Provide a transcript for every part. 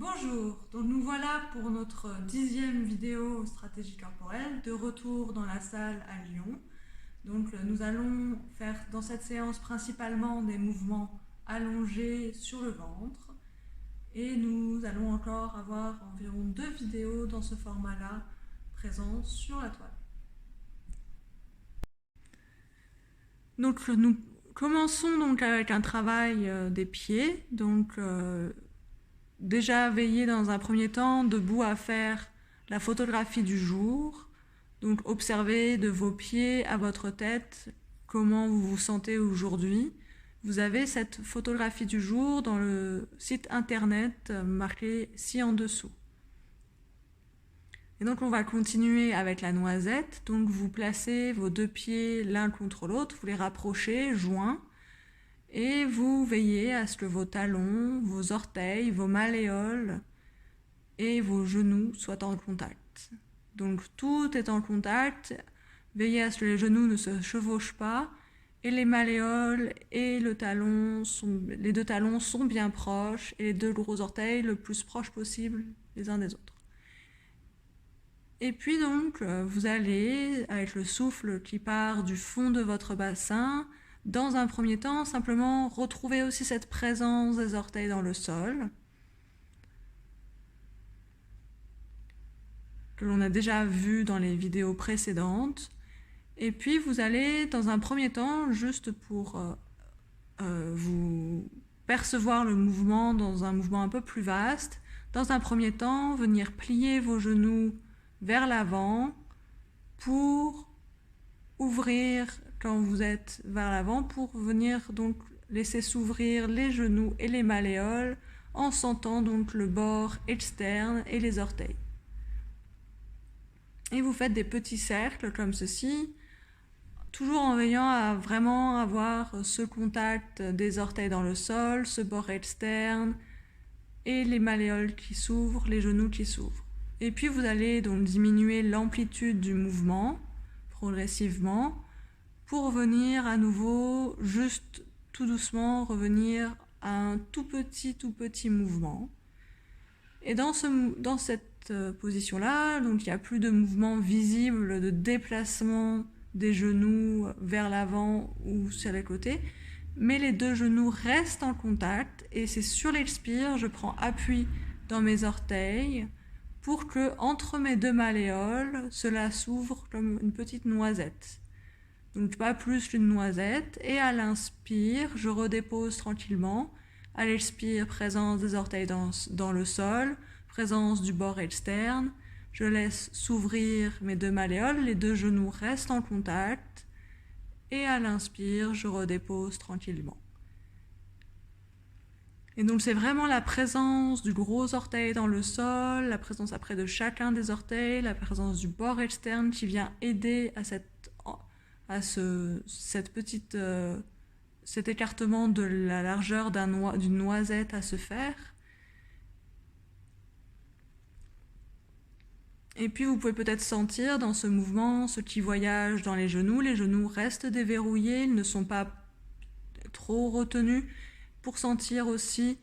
Bonjour, donc nous voilà pour notre 10e vidéo stratégie corporelle, de retour dans la salle à Lyon. Donc nous allons faire dans cette séance principalement des mouvements allongés sur le ventre et nous allons encore avoir environ 2 vidéos dans ce format-là présentes sur la toile. Donc nous commençons donc avec un travail des pieds, donc déjà veillez dans un premier temps debout à faire la photographie du jour. Donc observez de vos pieds à votre tête comment vous vous sentez aujourd'hui. Vous avez cette photographie du jour dans le site internet marqué ci en dessous. Et donc on va continuer avec la noisette. Donc vous placez vos deux pieds l'un contre l'autre, vous les rapprochez, joints. Et vous veillez à ce que vos talons, vos orteils, vos malléoles et vos genoux soient en contact. Donc tout est en contact. Veillez à ce que les genoux ne se chevauchent pas et les malléoles et les deux talons sont bien proches et les deux gros orteils le plus proches possible les uns des autres. Et puis donc vous allez, avec le souffle qui part du fond de votre bassin, dans un premier temps, simplement retrouver aussi cette présence des orteils dans le sol, que l'on a déjà vu dans les vidéos précédentes. Et puis vous allez, dans un premier temps, juste pour vous percevoir le mouvement dans un mouvement un peu plus vaste, dans un premier temps, venir plier vos genoux vers l'avant pour ouvrir quand vous êtes vers l'avant, pour venir donc laisser s'ouvrir les genoux et les malléoles en sentant donc le bord externe et les orteils. Et vous faites des petits cercles comme ceci, toujours en veillant à vraiment avoir ce contact des orteils dans le sol, ce bord externe et les malléoles qui s'ouvrent, les genoux qui s'ouvrent. Et puis vous allez donc diminuer l'amplitude du mouvement progressivement pour venir à nouveau, juste tout doucement, revenir à un tout petit mouvement. Et dans cette position-là, donc il n'y a plus de mouvement visible, de déplacement des genoux vers l'avant ou sur les côtés, mais les deux genoux restent en contact et c'est sur l'expire, je prends appui dans mes orteils pour que entre mes deux malléoles, cela s'ouvre comme une petite noisette. Donc pas plus qu'une noisette, et à l'inspire, je redépose tranquillement. À l'expire, présence des orteils dans le sol, présence du bord externe. Je laisse s'ouvrir mes deux malléoles, les deux genoux restent en contact. Et à l'inspire, je redépose tranquillement. Et donc c'est vraiment la présence du gros orteil dans le sol, la présence après de chacun des orteils, la présence du bord externe qui vient aider à cet écartement de la largeur d'une noisette à se faire. Et puis vous pouvez peut-être sentir dans ce mouvement ce qui voyage dans les genoux restent déverrouillés, ils ne sont pas trop retenus, pour sentir aussi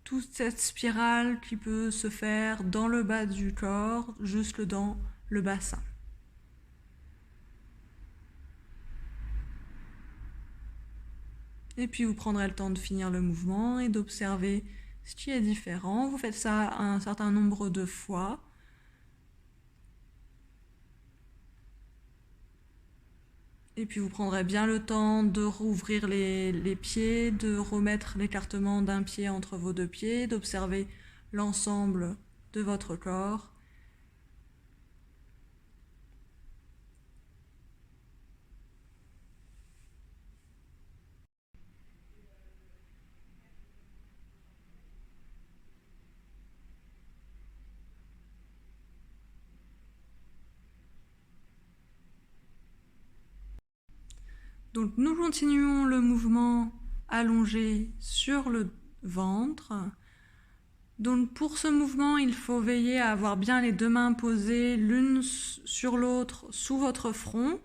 toute cette spirale qui peut se faire dans le bas du corps, jusque dans le bassin. Et puis vous prendrez le temps de finir le mouvement et d'observer ce qui est différent. Vous faites ça un certain nombre de fois. Et puis vous prendrez bien le temps de rouvrir les pieds, de remettre l'écartement d'un pied entre vos deux pieds, d'observer l'ensemble de votre corps. Donc nous continuons le mouvement allongé sur le ventre. Donc pour ce mouvement, il faut veiller à avoir bien les deux mains posées l'une sur l'autre sous votre front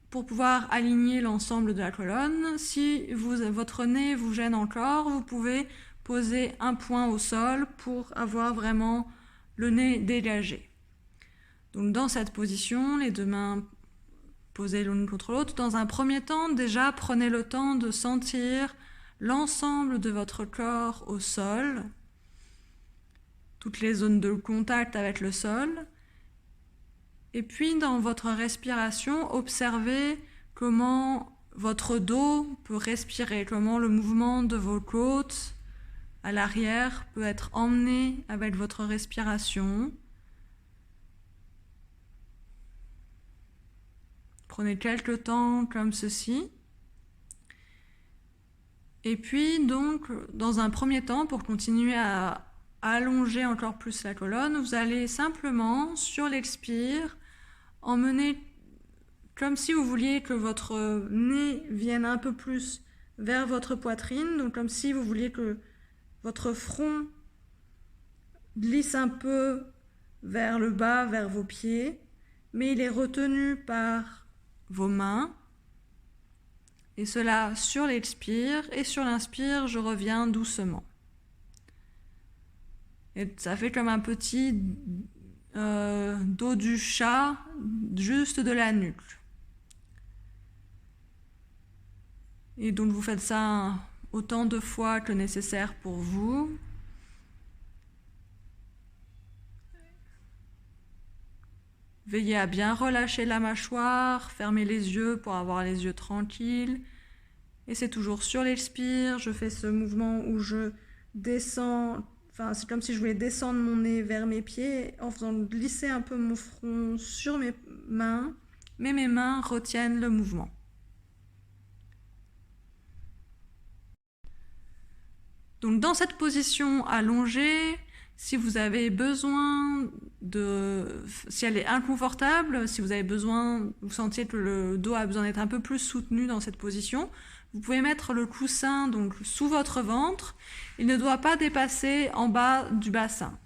pour pouvoir aligner l'ensemble de la colonne. Si votre nez vous gêne encore, vous pouvez poser un point au sol pour avoir vraiment le nez dégagé. Donc dans cette position, les 2 mains posées l'une contre l'autre. Dans un premier temps, déjà, prenez le temps de sentir l'ensemble de votre corps au sol, toutes les zones de contact avec le sol. Et puis, dans votre respiration, observez comment votre dos peut respirer, comment le mouvement de vos côtes à l'arrière peut être emmené avec votre respiration. Prenez quelques temps comme ceci. Et puis, donc, dans un premier temps, pour continuer à allonger encore plus la colonne, vous allez simplement, sur l'expire, emmener comme si vous vouliez que votre nez vienne un peu plus vers votre poitrine, donc comme si vous vouliez que votre front glisse un peu vers le bas, vers vos pieds, mais il est retenu par vos mains. Et cela sur l'expire, et sur l'inspire, je reviens doucement. Et ça fait comme un petit dos du chat, juste de la nuque. Et donc vous faites ça autant de fois que nécessaire pour vous. Veillez à bien relâcher la mâchoire, fermez les yeux pour avoir les yeux tranquilles. Et c'est toujours sur l'expire, je fais ce mouvement où je descends, enfin c'est comme si je voulais descendre mon nez vers mes pieds en faisant glisser un peu mon front sur mes mains, mais mes mains retiennent le mouvement. Donc dans cette position allongée, si vous avez besoin si elle est inconfortable, si vous avez besoin, vous sentiez que le dos a besoin d'être un peu plus soutenu dans cette position, vous pouvez mettre le coussin donc sous votre ventre. Il ne doit pas dépasser en bas du bassin.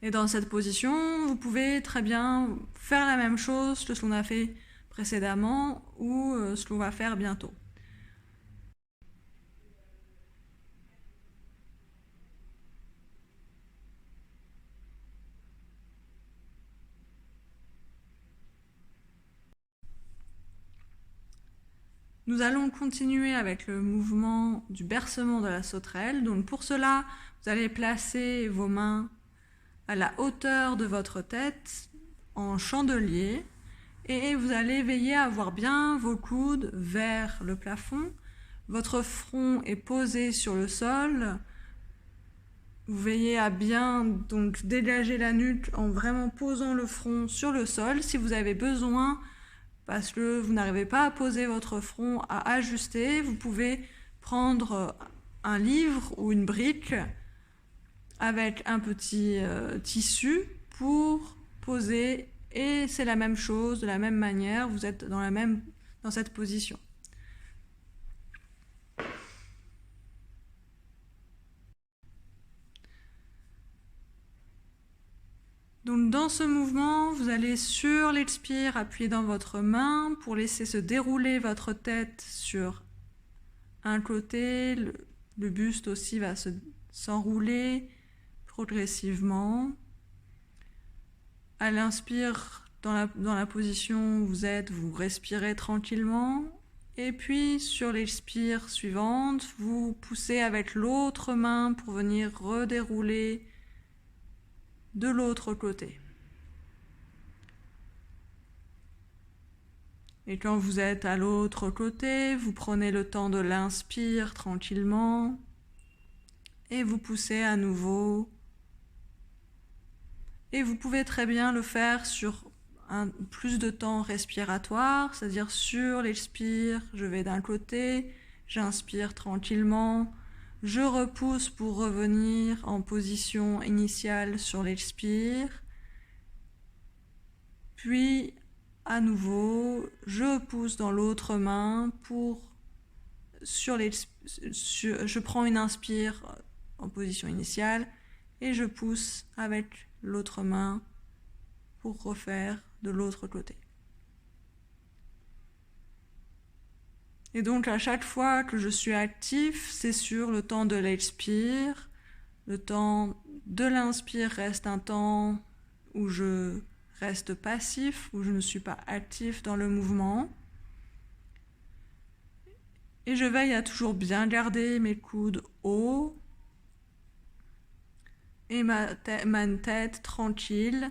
Et dans cette position, vous pouvez très bien faire la même chose que ce qu'on a fait précédemment ou ce qu'on va faire bientôt. Nous allons continuer avec le mouvement du bercement de la sauterelle. Donc pour cela, vous allez placer vos mains à la hauteur de votre tête en chandelier et vous allez veiller à avoir bien vos coudes vers le plafond. Votre front est posé sur le sol. Vous veillez à bien donc dégager la nuque en vraiment posant le front sur le sol. Si vous avez besoin, parce que vous n'arrivez pas à poser votre front, à ajuster, vous pouvez prendre un livre ou une brique avec un petit tissu pour poser, et c'est la même chose, de la même manière, vous êtes dans cette position. Donc dans ce mouvement, vous allez sur l'expire appuyer dans votre main pour laisser se dérouler votre tête sur un côté. Le buste aussi va s'enrouler progressivement. À l'inspire, dans la position où vous êtes, vous respirez tranquillement. Et puis sur l'expire suivante, vous poussez avec l'autre main pour venir redérouler de l'autre côté. Et quand vous êtes à l'autre côté, vous prenez le temps de l'inspire tranquillement et vous poussez à nouveau. Et vous pouvez très bien le faire sur plus de temps respiratoire, c'est-à-dire sur l'expire, je vais d'un côté, j'inspire tranquillement, je repousse pour revenir en position initiale sur l'expire, puis à nouveau, je pousse dans l'autre main je prends une inspire en position initiale et je pousse avec l'autre main pour refaire de l'autre côté. Et donc à chaque fois que je suis actif, c'est sur le temps de l'expire. Le temps de l'inspire reste un temps où je reste passif, où je ne suis pas actif dans le mouvement. Et je veille à toujours bien garder mes coudes hauts et ma tête tranquille.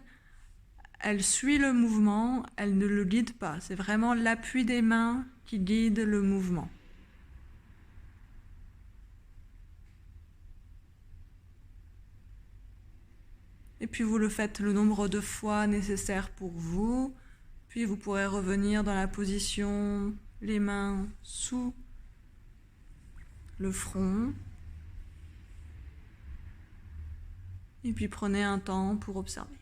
Elle suit le mouvement, elle ne le guide pas. C'est vraiment l'appui des mains qui guide le mouvement. Et puis vous le faites le nombre de fois nécessaire pour vous. Puis vous pourrez revenir dans la position, les mains sous le front. Et puis prenez un temps pour observer.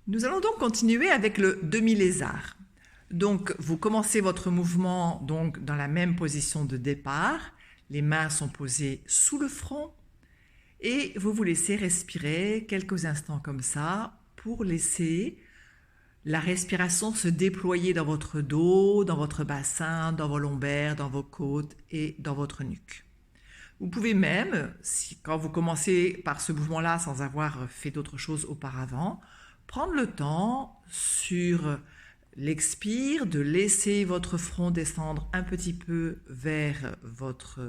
Nous allons donc continuer avec le demi-lézard. Donc, vous commencez votre mouvement donc, dans la même position de départ. Les mains sont posées sous le front et vous vous laissez respirer quelques instants comme ça pour laisser la respiration se déployer dans votre dos, dans votre bassin, dans vos lombaires, dans vos côtes et dans votre nuque. Vous pouvez même, quand vous commencez par ce mouvement-là sans avoir fait d'autre chose auparavant, prendre le temps sur l'expire de laisser votre front descendre un petit peu vers votre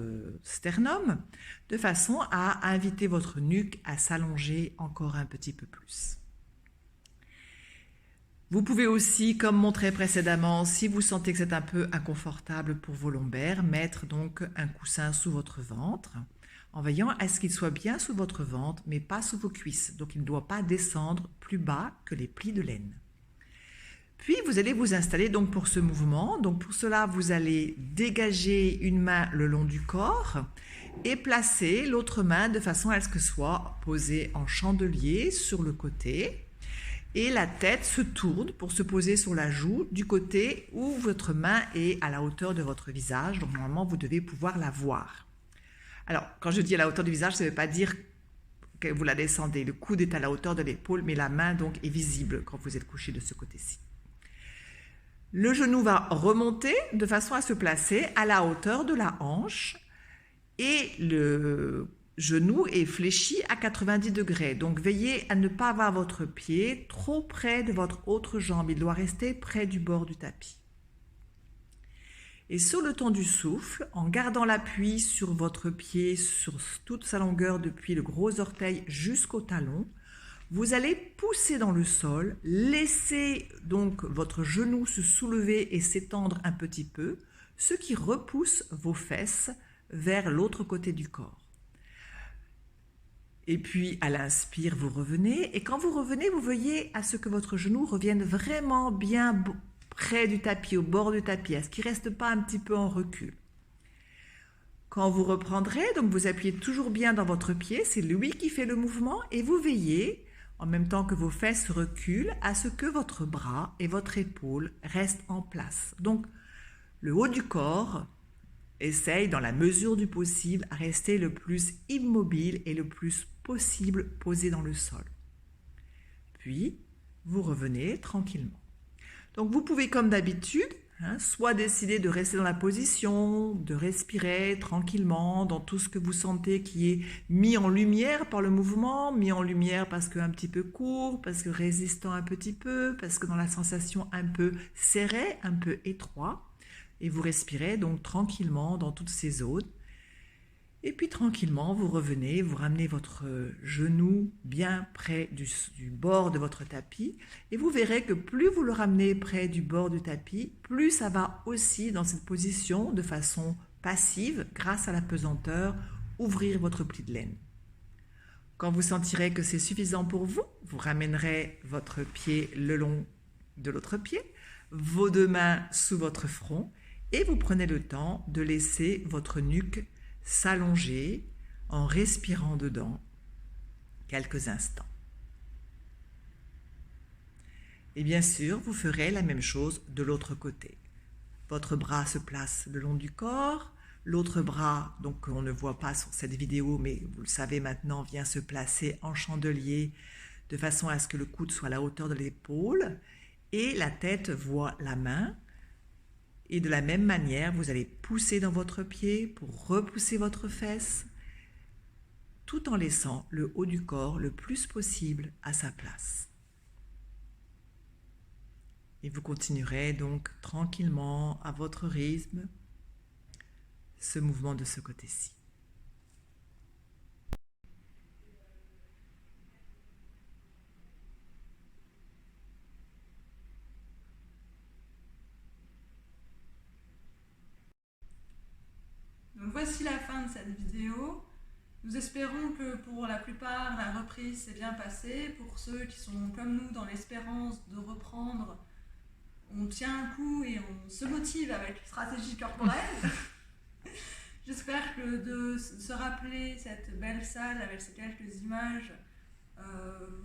sternum de façon à inviter votre nuque à s'allonger encore un petit peu plus. Vous pouvez aussi, comme montré précédemment, si vous sentez que c'est un peu inconfortable pour vos lombaires, mettre donc un coussin sous votre ventre en veillant à ce qu'il soit bien sous votre ventre, mais pas sous vos cuisses. Donc, il ne doit pas descendre plus bas que les plis de laine. Puis, vous allez vous installer donc pour ce mouvement. Donc, pour cela, vous allez dégager une main le long du corps et placer l'autre main de façon à ce que soit posée en chandelier sur le côté. Et la tête se tourne pour se poser sur la joue du côté où votre main est à la hauteur de votre visage. Donc, normalement, vous devez pouvoir la voir. Alors, quand je dis à la hauteur du visage, ça ne veut pas dire que vous la descendez. Le coude est à la hauteur de l'épaule, mais la main donc est visible quand vous êtes couché de ce côté-ci. Le genou va remonter de façon à se placer à la hauteur de la hanche et le genou est fléchi à 90 degrés. Donc, veillez à ne pas avoir votre pied trop près de votre autre jambe. Il doit rester près du bord du tapis. Et sur le temps du souffle, en gardant l'appui sur votre pied sur toute sa longueur depuis le gros orteil jusqu'au talon, vous allez pousser dans le sol, laisser donc votre genou se soulever et s'étendre un petit peu, ce qui repousse vos fesses vers l'autre côté du corps. Et puis à l'inspire, vous revenez. Et quand vous revenez, vous veillez à ce que votre genou revienne vraiment bien près du tapis, au bord du tapis, à ce qu'il ne reste pas un petit peu en recul. Quand vous reprendrez, donc vous appuyez toujours bien dans votre pied, c'est lui qui fait le mouvement, et vous veillez, en même temps que vos fesses reculent, à ce que votre bras et votre épaule restent en place. Donc, le haut du corps essaye, dans la mesure du possible, à rester le plus immobile et le plus possible posé dans le sol. Puis, vous revenez tranquillement. Donc, vous pouvez, comme d'habitude, soit décider de rester dans la position, de respirer tranquillement dans tout ce que vous sentez qui est mis en lumière par le mouvement, mis en lumière parce qu'un petit peu court, parce que résistant un petit peu, parce que dans la sensation un peu serrée, un peu étroit. Et vous respirez donc tranquillement dans toutes ces zones. Et puis tranquillement, vous revenez, vous ramenez votre genou bien près du bord de votre tapis et vous verrez que plus vous le ramenez près du bord du tapis, plus ça va aussi dans cette position de façon passive, grâce à la pesanteur, ouvrir votre pli de laine. Quand vous sentirez que c'est suffisant pour vous, vous ramènerez votre pied le long de l'autre pied, vos deux mains sous votre front et vous prenez le temps de laisser votre nuque s'allonger en respirant dedans quelques instants. Et bien sûr, vous ferez la même chose de l'autre côté. Votre bras se place le long du corps, L'autre bras, donc on ne voit pas sur cette vidéo, mais vous le savez maintenant, vient se placer en chandelier de façon à ce que le coude soit à la hauteur de l'épaule et la tête voit la main. Et de la même manière, vous allez pousser dans votre pied pour repousser votre fesse, tout en laissant le haut du corps le plus possible à sa place. Et vous continuerez donc tranquillement à votre rythme ce mouvement de ce côté-ci. Donc voici la fin de cette vidéo. Nous espérons que pour la plupart, la reprise s'est bien passée. Pour ceux qui sont comme nous dans l'espérance de reprendre, on tient un coup et on se motive avec stratégie corporelle. J'espère que de se rappeler cette belle salle avec ces quelques images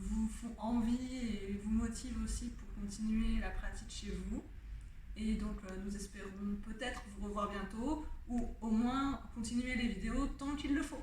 vous font envie et vous motive aussi pour continuer la pratique chez vous. Et donc nous espérons peut-être vous revoir bientôt ou au moins continuer les vidéos tant qu'il le faut.